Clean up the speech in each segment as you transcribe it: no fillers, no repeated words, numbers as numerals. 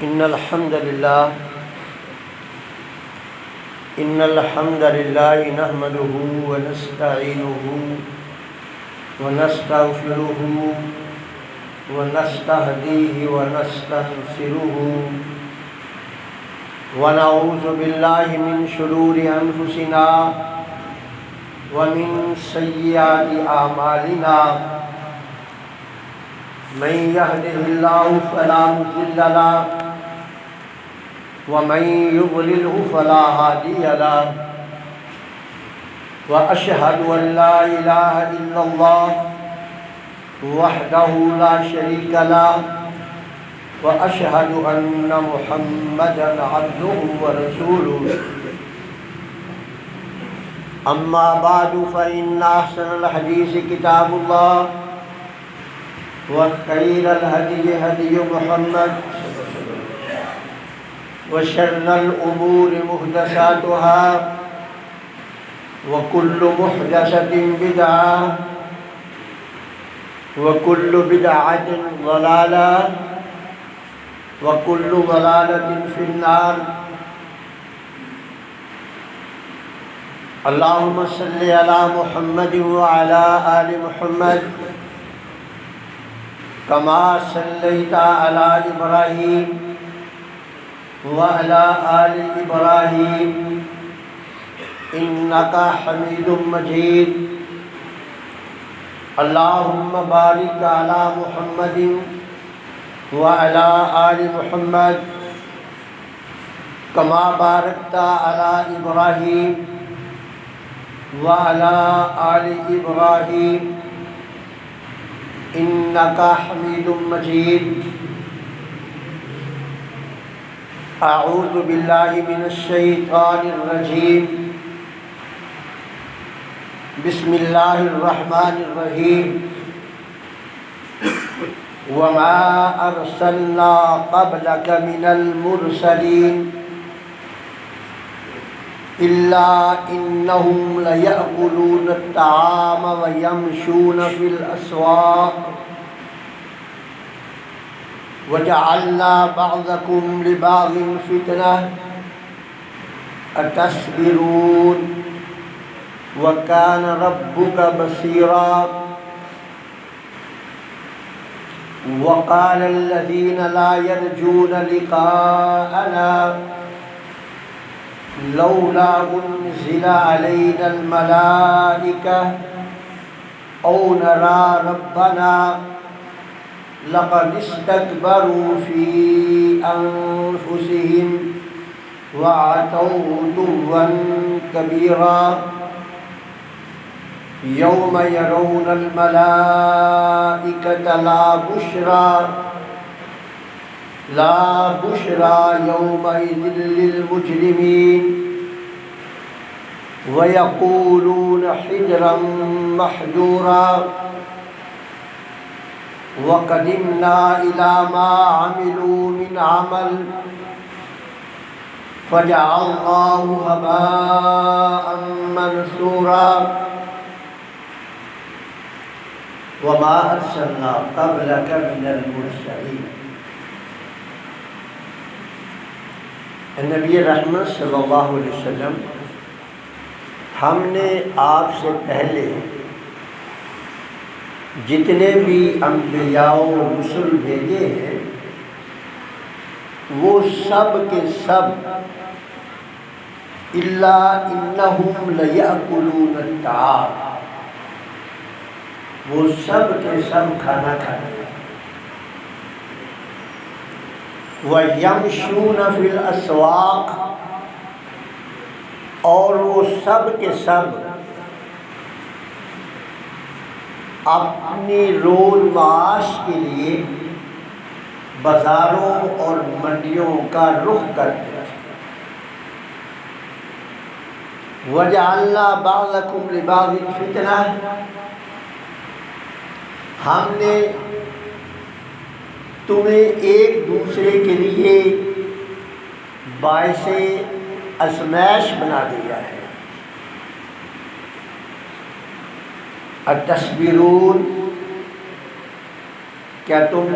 إن الحمد لله نحمده ونستعينه ونستغفره ونستهديه ونستغفره ونعوذ بالله من شرور أنفسنا ومن سيئات أعمالنا من يهده الله فلا مضل له ومن يضلله فلا هادي له وأشهد أن لا إله إلا الله وحده لا شريك له وأشهد أن محمدا عبده ورسوله أما بعد فإن أحسن الحديث كتاب الله وخير الهدي هدي محمد وشر الأمور محدثاتها وكل محدثة بدعة وكل بدعة ضلالة وكل ضلالة في النار اللهم صل على محمد وعلى آل محمد كما صليت على إبراهيم وعلى آل إبراهيم إنك حميد مجيد اللهم بارك على محمد وعلى آل محمد كما باركت على إبراهيم وعلى آل إبراهيم إنك حميد مجيد أعوذ بالله من الشيطان الرجيم بسم الله الرحمن الرحيم وما أرسلنا قبلك من المرسلين إلا إنهم ليأكلون الطعام ويمشون في الأسواق وجعلنا بعضكم لبعض فتنة أتصبرون وكان ربك بصيرا وقال الذين لا يرجون لقاءنا لولا أنزل علينا الملائكة أو نرى ربنا لقد استكبروا في أنفسهم وعتوا عتوا كبيرا يوم يرون الملائكة لا بشرى يومئذ للمجرمين ويقولون حجرا محجورا وقدمنا إلى ما عملوا من عمل فجعلناه هباء منثورا وما أرسلنا قبلك من المرسلين نبی رحمت صلی اللہ علیہ وسلم ہم نے آپ سے پہلے جتنے بھی انبیاء و رسل بھیجے ہیں وہ سب کے سب الا انہم لیأکلون الطعام وہ سب کے سب کھانا کھاتے ہیں وَيَمْشُونَ فِي الْأَسْوَاقِ اور وہ سب کے سب اپنی روز معاش کے لیے بازاروں اور منڈیوں کا رخ کرتے ہیں وَجَعَلْنَا بَعْضَكُمْ لِبَعْضٍ فِتْنَةً ہم نے تمہیں ایک دوسرے کے لیے باعث ازمائش بنا دیا ہے اتصبرون کیا تم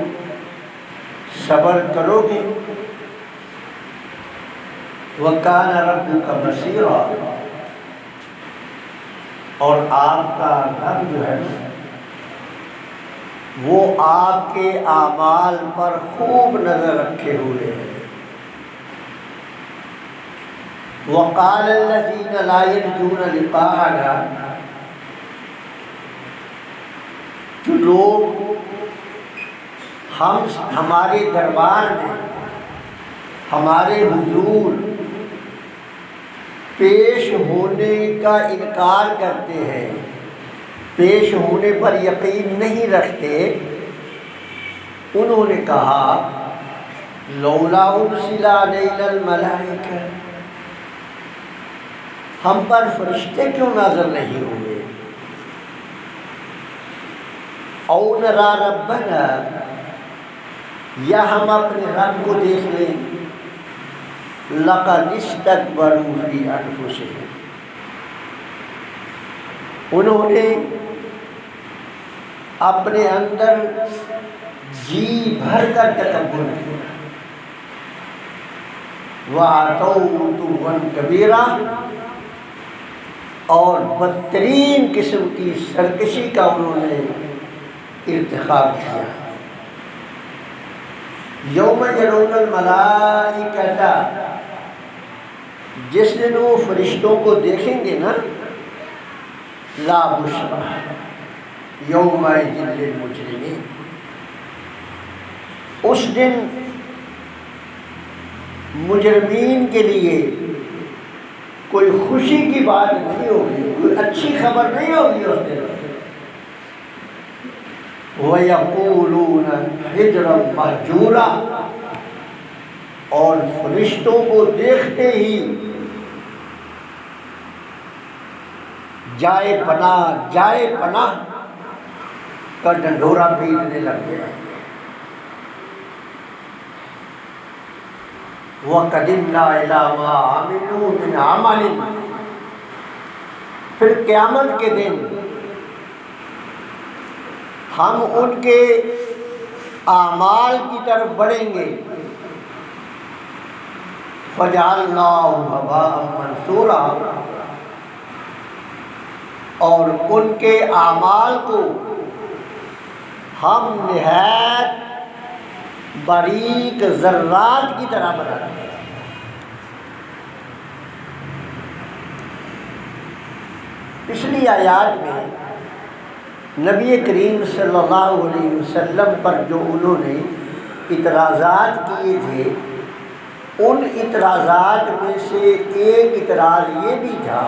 صبر کرو گے وَكَانَ رَبُّكَ بَصِيرًا، اور آپ کا رب جو ہے وہ آپ کے اعمال پر خوب نظر رکھے ہوئے ہیں۔ وَقَالَ الَّذِينَ لَا يَرْجُونَ لِقَاءَنَا، جو لوگ ہمارے دربار میں ہمارے حضور پیش ہونے کا انکار کرتے ہیں، پیش ہونے پر یقین نہیں رکھتے، انہوں نے کہا لولا انزل علینا الملائکہ، ہم پر فرشتے کیوں نازل نہیں ہوئے، او نرا ربنا، یا ہم اپنے رب کو دیکھ لیں، لقد استکبروا فی انفسہم، انہوں نے اپنے اندر جی بھر کر تکبر کیا، وَعَتَوْا عُتُوًّا کبیرًا، اور بدترین قسم کی سرکشی کا انہوں نے ارتکاب کیا۔ یوم یرون الملائکۃ، جس دن وہ فرشتوں کو دیکھیں گے نا، لا بشری یومئذ للمجرمین، اس دن مجرمین کے لیے کوئی خوشی کی بات نہیں ہوگی، کوئی اچھی خبر نہیں ہوگی اس دن۔ وَيَقُولُونَ حِجْرًا مَحْجُورًا، اور فرشتوں کو دیکھتے ہی جائے پناہ کا ڈنڈورا پیٹنے لگ گیا۔ وَقَدِمْنَا إِلَىٰ مَا عَمِلُوا مِنْ عَمَلٍ، پھر قیامت کے دن ہم ان کے اعمال کی طرف بڑھیں گے، فَجَعَلْنَاهُ هَبَاءً مَّنثُورًا، اور ان کے اعمال کو ہم نہایت باریک ذرات کی طرح بنا دیں گے۔ پچھلی آیات میں نبی کریم صلی اللہ علیہ وسلم پر جو انہوں نے اعتراضات کیے تھے، ان اعتراضات میں سے ایک اعتراض یہ بھی تھا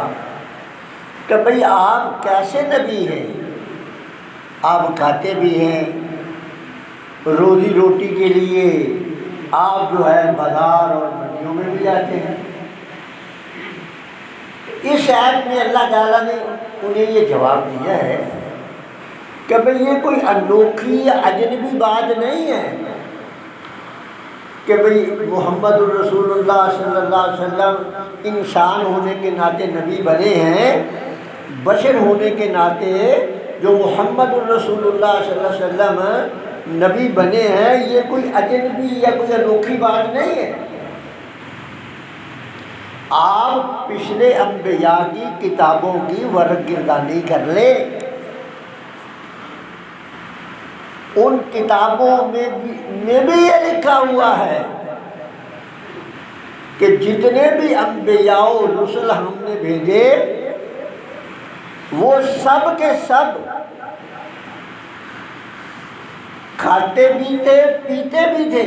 کہ بھئی آپ کیسے نبی ہیں، آپ کھاتے بھی ہیں، روزی روٹی کے لیے آپ جو ہے بازار اور منڈیوں میں بھی جاتے ہیں۔ اس آیت میں اللہ تعالیٰ نے انہیں یہ جواب دیا ہے کہ بھئی یہ کوئی انوکھی یا اجنبی بات نہیں ہے کہ بھئی محمد الرسول اللہ صلی اللہ علیہ وسلم انسان ہونے کے ناطے نبی بنے ہیں، بشر ہونے کے ناطے جو محمد الرسول اللہ صلی اللہ علیہ وسلم نبی بنے ہیں، یہ کوئی اجنبی یا کوئی انوکھی بات نہیں ہے۔ آپ پچھلے انبیاء کی کتابوں کی ورق گردانی کر لیں، ان کتابوں میں بھی یہ لکھا ہوا ہے کہ جتنے بھی انبیاء و رسل ہم نے بھیجے وہ سب کے سب کھاتے بھی تھے، پیتے بھی تھے،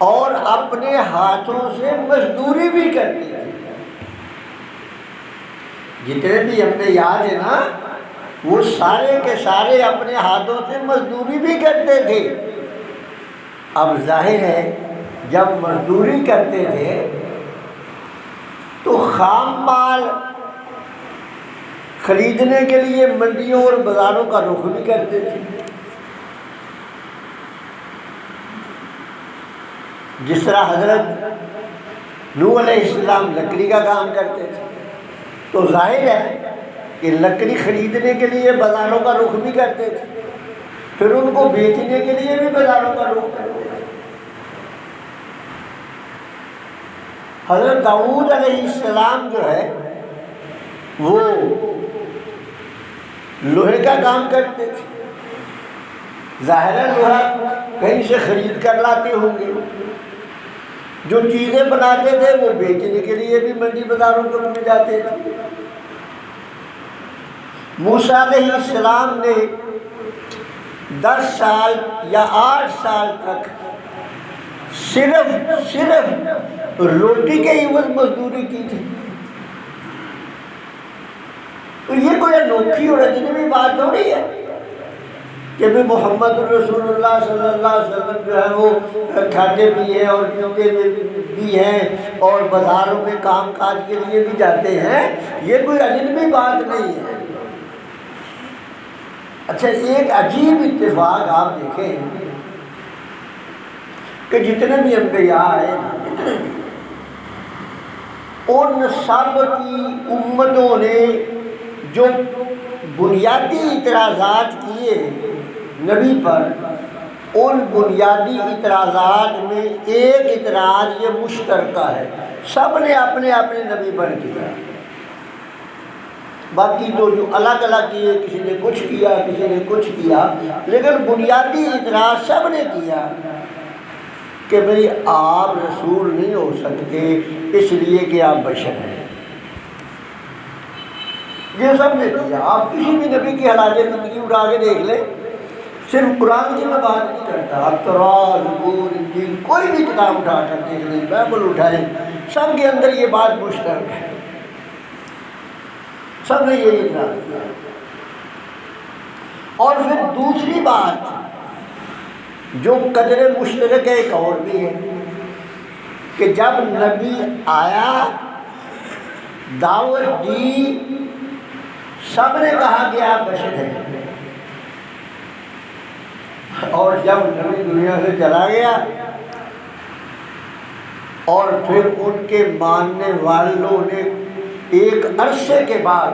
اور اپنے ہاتھوں سے مزدوری بھی کرتے تھے۔ جتنے بھی انبیاء تھے نا، وہ سارے کے سارے اپنے ہاتھوں سے مزدوری بھی کرتے تھے۔ اب ظاہر ہے جب مزدوری کرتے تھے تو خام مال خریدنے کے لیے منڈیوں اور بازاروں کا رخ بھی کرتے تھے۔ جس طرح حضرت نوح علیہ السلام لکڑی کا کام کرتے تھے، تو ظاہر ہے کہ لکڑی خریدنے کے لیے بازاروں کا رخ بھی کرتے تھے، پھر ان کو بیچنے کے لیے بھی بازاروں کا رخ کرتے تھے۔ حضرت داؤد علیہ السلام جو ہے وہ لوہے کا کام کرتے تھے، ظاہر ہے لوہا کہیں سے خرید کر لاتے ہوں گے، جو چیزیں بناتے تھے وہ بیچنے کے لیے بھی منڈی بازاروں کو مل جاتے تھے۔ موسیٰ علیہ السلام نے 10 سال یا 8 سال تک صرف روٹی کے عوض مزدوری کی تھی۔ تو یہ کوئی انوکھی اور اجنبی بات تھوڑی ہے کہ بھی محمد رسول اللہ صلی اللہ علیہ وسلم جو ہے وہ کھاتے بھی ہیں اور پیتے بھی ہیں اور بازاروں میں کام کاج کے لیے بھی جاتے ہیں، یہ کوئی اجنبی بات نہیں ہے۔ اچھا، ایک عجیب اتفاق آپ دیکھیں کہ جتنے بھی انبیاء آئے ان سب کی امتوں نے جو بنیادی اعتراضات کیے نبی پر، ان بنیادی اعتراضات میں ایک اعتراض یہ مشترکہ ہے، سب نے اپنے اپنے نبی پر کیا۔ باقی تو جو الگ الگ کیے، کسی نے کچھ کیا کسی نے کچھ کیا، لیکن بنیادی اعتراض سب نے کیا کہ بھئی آپ رسول نہیں ہو سکتے اس لیے کہ آپ بشر ہیں۔ یہ سب نے کیا۔ آپ کسی بھی نبی کی حالات زندگی اٹھا کے دیکھ لیں، صرف قرآن کی میں بات نہیں کرتا، آپ تورات، زبور، انجیل، کوئی بھی کتاب اٹھا کر دیکھ لیں، بائبل اٹھائیں، سب کے اندر یہ بات مشترک ہے، سب نے یہ اعتراض کیا۔ اور پھر دوسری بات جو قدر مشترک ہے ایک اور بھی ہے کہ جب نبی آیا، دعوت دی، سب نے کہا کہ آپ بشر ہیں، اور جب نبی دنیا سے چلا گیا اور پھر ان کے ماننے والوں نے ایک عرصے کے بعد،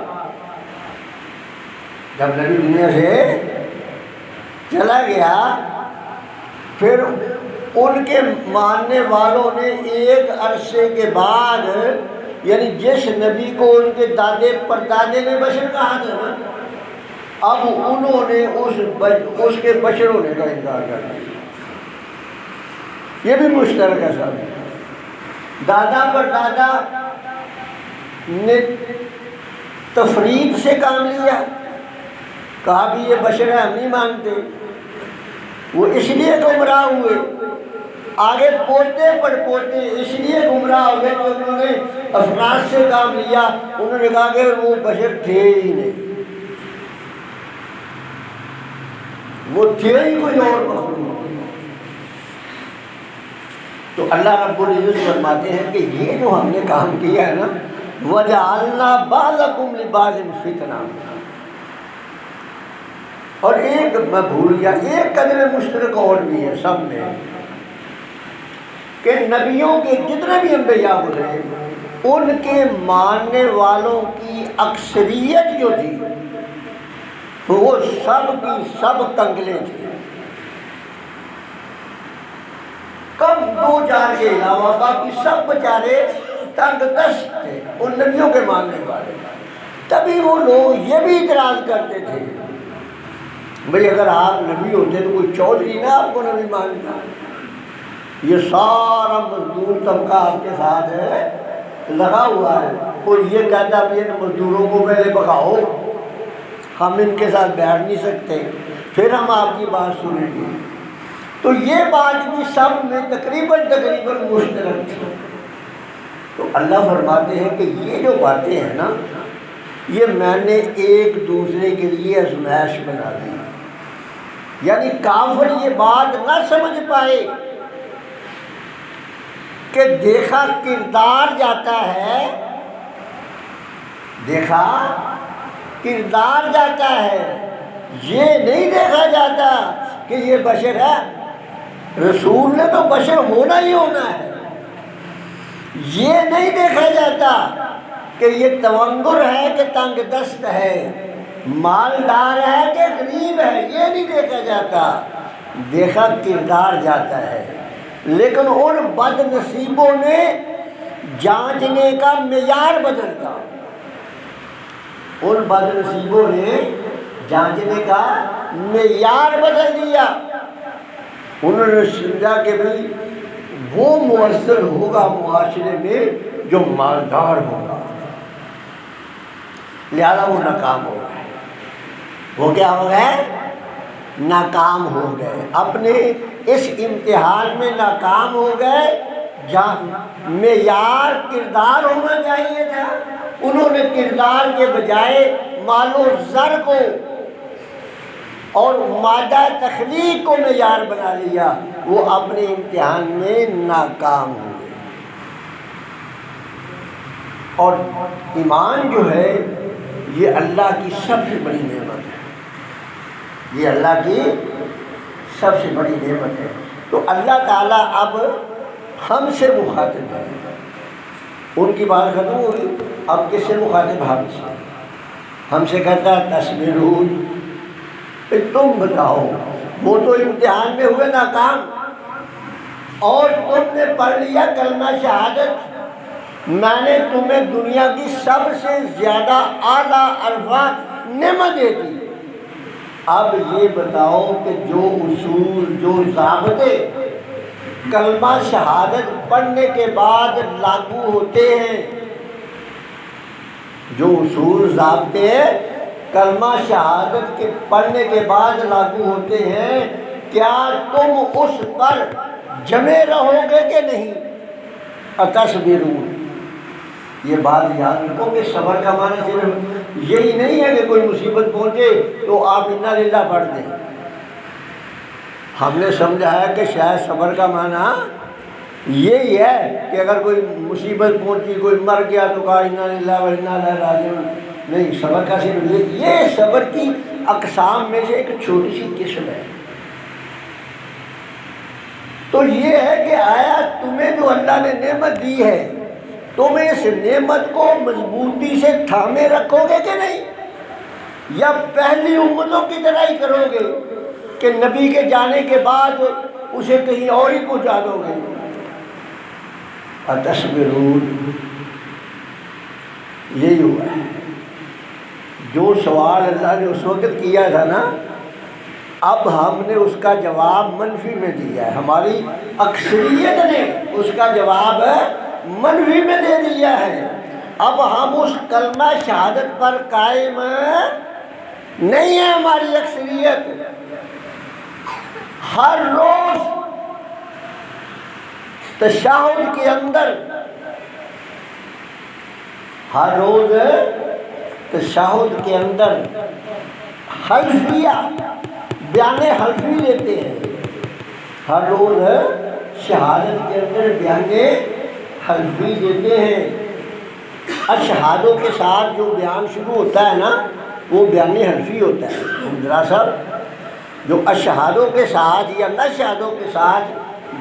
جب نبی دنیا سے چلا گیا پھر ان کے ماننے والوں نے ایک عرصے کے بعد، یعنی جس نبی کو ان کے دادے پردادے نے بشر کہا تھا نا، اب انہوں نے اس کے بشر ہونے کا انکار کر دیا۔ یہ بھی مشترک ہے سب۔ دادا پردادا نے تفرید سے کام لیا، کہا بھی یہ بشر ہے، ہم نہیں مانتے، وہ اس لیے گمراہ ہوئے۔ آگے پوتے پڑ پوتے اس لیے گمراہ ہو گئے کہ انہوں نے افراد سے کام لیا، انہوں نے کہا کہ وہ بشر تھے ہی نہیں، وہ تھے ہی کوئی اور مخلوق۔ تو اللہ رب العزت فرماتے ہیں کہ یہ جو ہم نے کام کیا ہے نا، وَجَعَلْنَا بَعْضَكُمْ لِبَعْضٍ فِتْنَةً۔ اور ایک میں بھول گیا، ایک قدر مشترک اور بھی ہے سب میں، کہ نبیوں کے جتنے بھی انبیاء گزرے ان کے ماننے والوں کی اکثریت جو تھی وہ سب کی سب کنگلے تھے، کم 2-4 کے علاوہ باقی سب بیچارے تنگ دست تھے ان نبیوں کے ماننے والے۔ تبھی وہ لوگ یہ بھی اعتراض کرتے تھے، بھئی اگر آپ نبی ہوتے تو کوئی چودھری نہ آپ کو نبی مانتا، یہ سارا مزدور طبقہ آپ کے ساتھ ہے، لگا ہوا ہے، اور یہ کہتا بھی ان مزدوروں کو پہلے بکاؤ، ہم ان کے ساتھ بیٹھ نہیں سکتے، پھر ہم آپ کی بات سنیں گے۔ تو یہ بات بھی سب میں تقریباً مشترک تھی۔ تو اللہ فرماتے ہیں کہ یہ جو باتیں ہیں نا، یہ میں نے ایک دوسرے کے لیے آزمائش بنا دی، یعنی کافر یہ بات نہ سمجھ پائے کہ دیکھا کردار جاتا ہے، دیکھا کردار جاتا ہے، یہ نہیں دیکھا جاتا کہ یہ بشر ہے۔ رسول نے تو بشر ہونا ہی ہونا ہے، یہ نہیں دیکھا جاتا کہ یہ تونگر ہے کہ تنگ دست ہے، مالدار ہے کہ غریب ہے، یہ نہیں دیکھا جاتا، دیکھا کردار جاتا ہے۔ لیکن ان بد نصیبوں نے جانچنے کا معیار بدلتا۔ ان بد نصیبوں نے جانچنے کا معیار بدل دیا۔ انہوں نے سمجھا کہ بھئی وہ مؤثر ہوگا معاشرے میں جو مالدار ہوگا، لہذا وہ ناکام ہو گئے۔ وہ کیا ہو گئے؟ ناکام ہو گئے، اپنے اس امتحان میں ناکام ہو گئے۔ معیار کردار ہونا چاہیے تھا، انہوں نے کردار کے بجائے مال و زر کو اور مادہ تخلیق کو معیار بنا لیا، وہ اپنے امتحان میں ناکام ہوئے۔ اور ایمان جو ہے یہ اللہ کی سب سے بڑی نعمت ہے، یہ اللہ کی سب سے بڑی نعمت ہے۔ تو اللہ تعالیٰ اب ہم سے مخاطب ہے، ان کی بات ختم ہوگی، اب کس سے مخاطب؟ ہم سے کہتا ہے تصبرون، تم بتاؤ، وہ تو امتحان میں ہوئے ناکام اور تم نے پڑھ لیا کلمہ شہادت، میں نے تمہیں دنیا کی سب سے زیادہ اعلیٰ الفاظ نعمت دے دی، اب یہ بتاؤ کہ جو اصول، جو ضابطے کلمہ شہادت پڑھنے کے بعد لاگو ہوتے ہیں، جو اصول ضابطے کلمہ شہادت کے پڑھنے کے بعد لاگو ہوتے ہیں، کیا تم اس پر جمے رہو گے کہ نہیں؟ اتصبرون، یہ بات یاد رکھو کہ صبر کا معنی صرف یہی نہیں ہے کہ کوئی مصیبت پہنچے تو آپ انا للہ پڑھ دیں۔ ہم نے سمجھا ہے کہ شاید صبر کا معنی یہی ہے کہ اگر کوئی مصیبت پہنچی، کوئی مر گیا تو کہا انا للہ و انا الیہ راجعون۔ نہیں، صبر کا صرف یہ صبر کی اقسام میں سے ایک چھوٹی سی قسم ہے۔ تو یہ ہے کہ آیا تمہیں جو اللہ نے نعمت دی ہے، تم اس نعمت کو مضبوطی سے تھامے رکھو گے کہ نہیں، یا پہلی امتوں کی طرح ہی کرو گے کہ نبی کے جانے کے بعد اسے کہیں اور ہی پہنچا دو گے؟ اتصبرون، یہی ہوا ہے۔ جو سوال اللہ نے اس وقت کیا تھا نا، اب ہم نے اس کا جواب منفی میں دیا ہے، ہماری اکثریت نے اس کا جواب منفی میں دے دیا ہے۔ اب ہم اس کلمہ شہادت پر قائم نہیں ہے، ہماری اکثریت ہر روز تشہد کے اندر، ہر روز تشہد کے اندر حلفیہ بیان حلفی لیتے ہیں، ہر روز شہادت کے اندر بیان حلفی دیتے ہیں۔ اشہادوں کے ساتھ جو بیان شروع ہوتا ہے نا، وہ بیان حلفی ہوتا ہے۔ ذرا صاحب، جو اشہادوں کے ساتھ یا نشہادوں کے ساتھ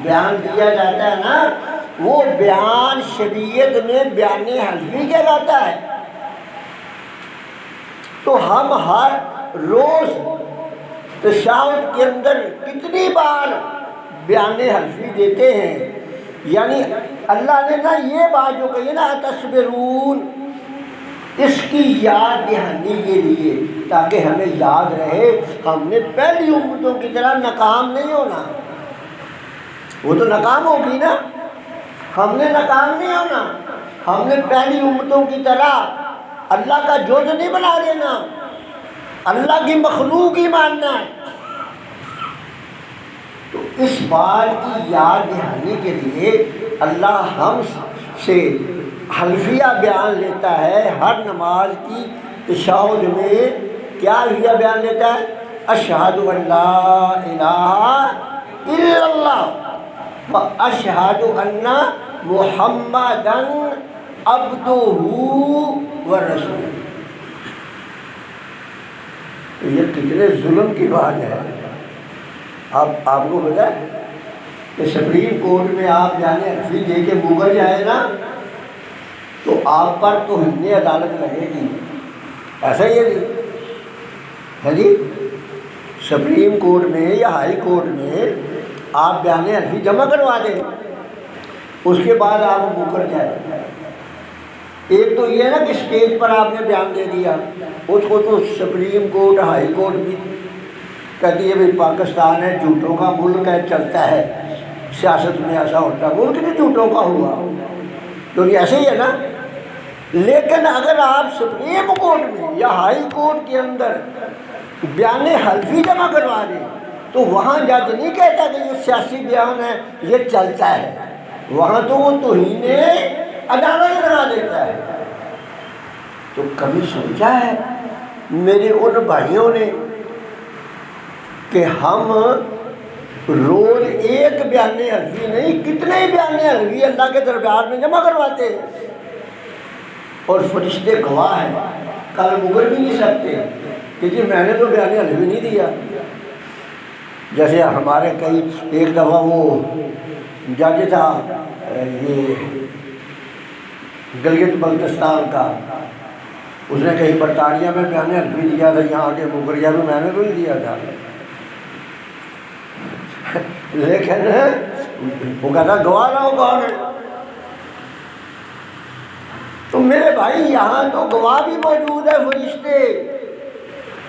بیان دیا جاتا ہے نا، وہ بیان شریعت میں بیان حلفی کہلاتا ہے۔ تو ہم ہر روز تشہد کے اندر کتنی بار بیان حلفی دیتے ہیں، یعنی اللہ نے نا یہ بات جو کہی نا تصبرون، اس کی یاد دہانی کے لیے، تاکہ ہمیں یاد رہے ہم نے پہلی امتوں کی طرح ناکام نہیں ہونا۔ وہ تو ناکام ہوگی نا، ہم نے ناکام نہیں ہونا، ہم نے پہلی امتوں کی طرح اللہ کا جز نہیں بنا دینا، اللہ کی مخلوق ہی ماننا ہے۔ تو اس بات کی یاد دہانی کے لیے اللہ ہم سے حلفیہ بیان لیتا ہے۔ ہر نماز کی تشہد میں کیا حلفیہ بیان لیتا ہے؟ اشہد ان لا الہ الا اللہ و اشہد ان محمدن عبدہ و رسولہ۔ یہ کتنے ظلم کی بات ہے۔ اب آپ کو پتا ہے کہ سپریم کورٹ میں آپ جانے حلفی دے کے مکر جائے نا، تو آپ پر تو توہین عدالت لگے گی، ایسا ہی ہے جی۔ سپریم کورٹ میں یا ہائی کورٹ میں آپ بیان حلفی جمع کروا دیں اس کے بعد آپ مکر جائیں۔ ایک تو یہ ہے نا کہ اسٹیج پر آپ نے بیان دے دیا، اس کو تو سپریم کورٹ ہائی کورٹ بھی کہتی ہے بھائی پاکستان ہے جھوٹوں کا ملک ہے، چلتا ہے، سیاست میں ایسا ہوتا ہے، ملک بھی جھوٹوں کا ہوا تو یہ ایسے ہی ہے نا۔ لیکن اگر آپ سپریم کورٹ میں یا ہائی کورٹ کے اندر بیان حلفی جمع کروا دیں تو وہاں جج نہیں کہتا کہ یہ سیاسی بیان ہے، یہ چلتا ہے، وہاں تو وہ توہین عدالت بنا دیتا ہے۔ تو کبھی سوچا ہے میرے ان بھائیوں نے کہ ہم روز ایک بیان حلفی نہیں، کتنے ہی بیان حلفی اللہ کے دربار میں جمع کرواتے ہیں، اور فرشتے گواہ ہیں، کل مگر بھی نہیں سکتے کہ جی میں نے تو بیان حلفی نہیں دیا۔ جیسے ہمارے کئی ایک دفعہ وہ جج تھا یہ گلگت بلتستان کا، اس نے کہیں برطانیہ میں بیان حلفی دیا تھا، یہاں کے مکریا میں نے تو نہیں دیا تھا، لیکن وہ کہتا گواہ رہا ہو کون ہے۔ تو میرے بھائی یہاں تو گواہ بھی موجود ہے، فرشتے۔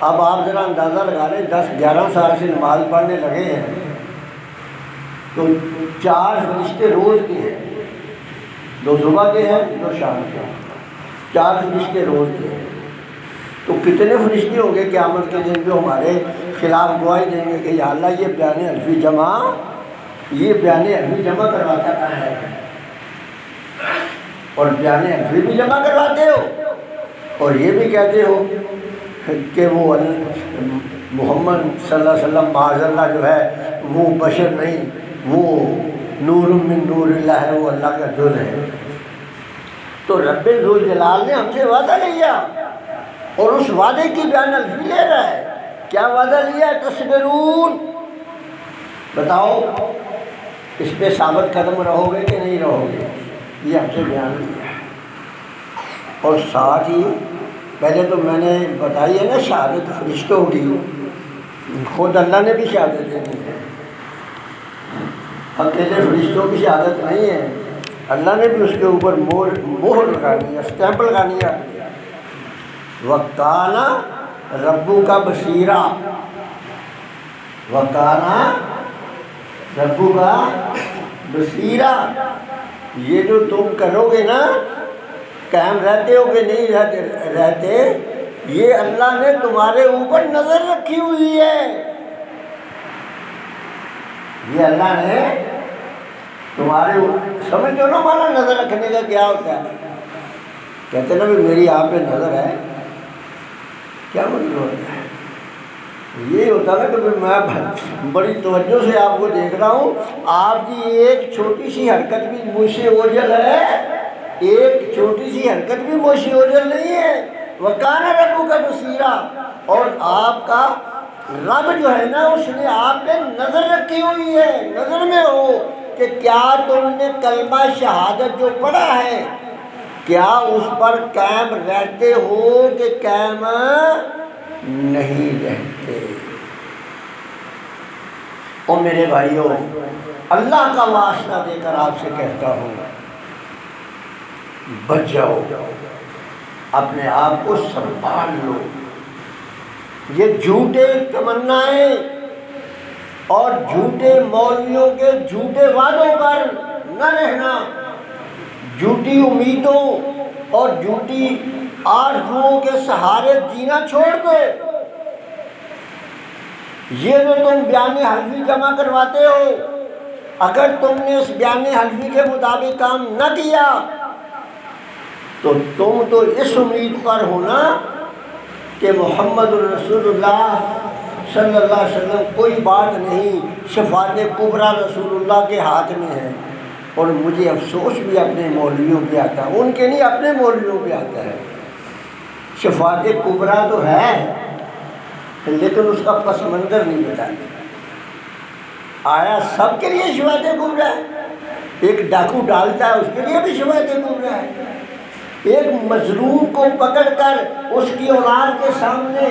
اب آپ ذرا اندازہ لگا لیں 10-11 سال سے نماز پڑھنے لگے ہیں تو 4 فرشتے روز کے ہیں، 2 صبح کے ہیں 2 شام کے ہیں، 4 فرشتے روز کے ہیں۔ تو کتنے فرشتے ہوں گے قیامت کے دن جو ہمارے خلاف گواہی دیں گے کہ یا اللہ یہ بیان حلفی جمع کرواتا ہے، اور بیان حلفی بھی جمع کرواتے ہو اور یہ بھی کہتے ہو کہ وہ محمد صلی اللہ علیہ وسلم معاذ اللہ جو ہے وہ بشر نہیں، وہ نور من نور اللہ ہے، وہ اللہ کا جز ہے۔ تو رب ذوالجلال نے ہم سے وعدہ لیا اور اس وعدے کی بیان حلفی لے رہا ہے۔ کیا وعدہ لیا؟ تصبرون، بتاؤ اس پہ ثابت قدم رہو گے کہ نہیں رہو گے، یہ ہم سے بیان لیا۔ اور ساتھ ہی پہلے تو میں نے بتائی ہے نا شہادت فرشتوں کی، خود اللہ نے بھی شہادت دینی ہے، اکیلے فرشتوں کی شہادت نہیں ہے، اللہ نے بھی اس کے اوپر مہر لگانی ہے، اسٹیمپ لگانی ہے۔ وَكَانَ رَبُّكَ بَصِيرًا، وَكَانَ رَبُّكَ بَصِيرًا، یہ جو تم کرو گے نا، قائم رہتے ہو کہ نہیں رہتے، یہ اللہ نے تمہارے اوپر نظر رکھی ہوئی ہے، یہ اللہ نے تمہارے اوپر، سمجھتے ہو نا مانا نظر رکھنے کا کیا ہوتا ہے؟ کہتے ہیں نا بھی میری آپ پہ نظر ہے، کیا مطلب ہوتا ہے؟ یہ ہوتا ہے کہ میں بڑی توجہ سے آپ کو دیکھ رہا ہوں، آپ کی ایک چھوٹی سی حرکت بھی مجھ سے اوجھل ہے، ایک چھوٹی سی حرکت بھی مجھ سے اوجھل نہیں ہے۔ وَكَانَ رَبُّكَ بَصِيرًا، اور آپ کا رب جو ہے نا اس نے آپ پہ نظر رکھی ہوئی ہے، نظر میں ہو کہ کیا تم نے کلمہ شہادت جو پڑھا ہے کیا اس پر قائم رہتے ہو کہ قائم نہیں رہتے۔ اور میرے بھائیوں، اللہ کا واسطہ دے کر آپ سے کہتا ہوں بچ جاؤ، اپنے آپ کو سنبھال لو، یہ جھوٹے تمنائیں اور جھوٹے مولویوں کے جھوٹے وعدوں پر نہ رہنا، جھوٹی امیدوں اور جھوٹی آرزوؤں کے سہارے جینا چھوڑ دو۔ یہ جو تم بیان حلفی جمع کرواتے ہو، اگر تم نے اس بیان حلفی کے مطابق کام نہ کیا تو تم تو اس امید پر ہونا کہ محمد رسول اللہ صلی اللہ علیہ وسلم کوئی بات نہیں، شفاعت کبریٰ رسول اللہ کے ہاتھ میں ہے۔ اور مجھے افسوس بھی اپنے مولویوں پہ آتا ہے، ان کے نہیں اپنے مولویوں پہ آتا ہے۔ شفاعت کبریٰ تو ہے لیکن اس کا پس منظر نہیں بتاتے۔ آیا سب کے لیے شفاعت کبریٰ ہے؟ ایک ڈاکو ڈالتا ہے اس کے لیے بھی شفاعت کبریٰ ہے، ایک مظلوم کو پکڑ کر اس کی اولاد کے سامنے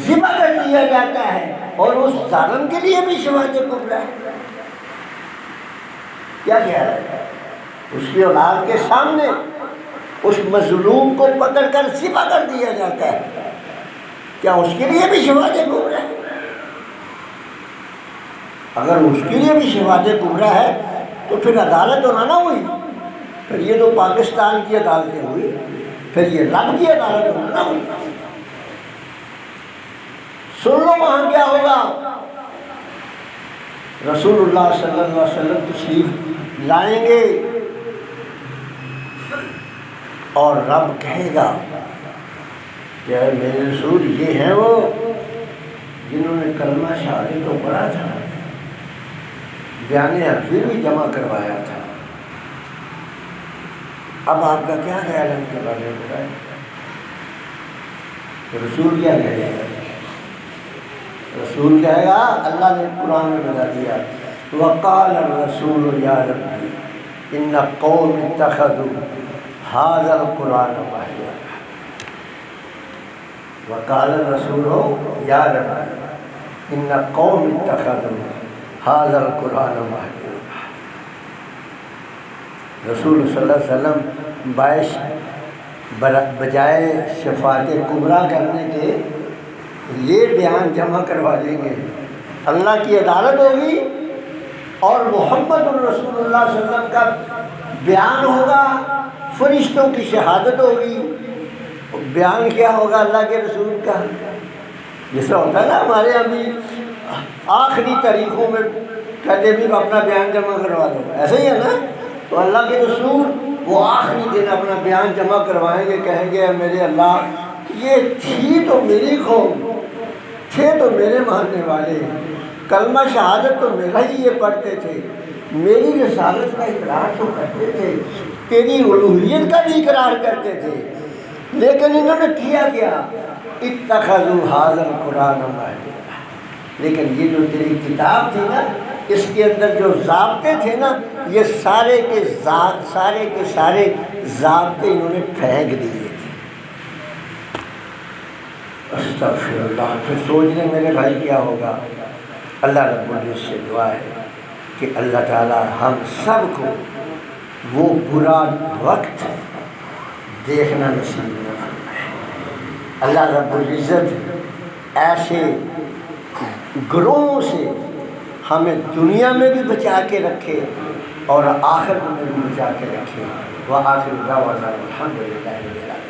ذبح کر دیا جاتا ہے اور اس ظالم کے لیے بھی شفاعت کبریٰ ہے۔ کیا خیال ہے؟ اس کی اولاد کے سامنے اس مظلوم کو پکڑ کر ذبح کر دیا جاتا ہے، کیا اس کے لیے بھی شفاعت کبریٰ ہے؟ اگر اس کے لیے بھی شفاعت کبریٰ ہے تو پھر عدالت تو نہ ہوئی، پھر یہ تو پاکستان کی عدالتیں ہوئی، پھر یہ رب کی عدالت تو نہ ہوئی۔ سن لو وہاں کیا ہوگا۔ رسول اللہ صلی اللہ علیہ وسلم تشریف لائیں گے اور رب کہے گا کہ اے میرے رسول، یہ ہیں وہ جنہوں نے کلمہ شہادت تو پڑھا تھا، بیان حقیقی بھی جمع کروایا تھا، اب آپ کا کیا خیال ہے ان کے بارے میں بتائیں؟ تو رسول کیا کہے گا؟ رسول کہے گا، اللہ نے قرآن میں بتا دیا، وقال الرسول یا ربی ان قوم اتخذوا هذا القرآن مهجورا۔ وقال الرسول یا ربی ان قوم اتخذوا هذا القرآن مهجورا۔ رسول صلی اللہ علیہ وسلم باعث بجائے شفاعت کبریٰ کرنے کے یہ بیان جمع کروا دیں گے، اللہ کی عدالت ہوگی اور محمد الرسول اللہ صلی اللہ علیہ وسلم کا بیان ہوگا، فرشتوں کی شہادت ہوگی۔ بیان کیا ہوگا اللہ کے رسول کا؟ جیسا ہوتا ہے نا ہمارے یہاں بھی آخری تاریخوں میں کہتے بھی اپنا بیان جمع کروا دو، ایسا ہی ہے نا؟ تو اللہ کے رسول وہ آخری دن اپنا بیان جمع کروائیں گے، کہیں گے میرے اللہ، یہ تھی تو میری قوم، تھے تو میرے ماننے والے، کلمہ شہادت تو میرا ہی یہ پڑھتے تھے، میری رسالت کا اقرار تو کرتے تھے، تیری الوہیت کا بھی اقرار کرتے تھے، لیکن انہوں نے کیا کیا؟ اتخذوا هذا القرآن مهجورا۔ لیکن یہ جو تیری کتاب تھی نا، اس کے اندر جو ضابطے تھے نا، یہ سارے کے سارے ضابطے انہوں نے پھینک دیے تھے۔ استغفر اللہ۔ پھر سوچ لیں میرے بھائی کیا ہوگا۔ اللہ رب العزت سے دعا ہے کہ اللہ تعالی ہم سب کو وہ برا وقت دیکھنا نصیب نہ فرمائے۔ اللہ رب العزت ایسے گروہوں سے ہمیں دنیا میں بھی بچا کے رکھے اور آخرت میں بھی بچا کے رکھے۔ وآخر دعوانا الحمدللہ رب العالمین۔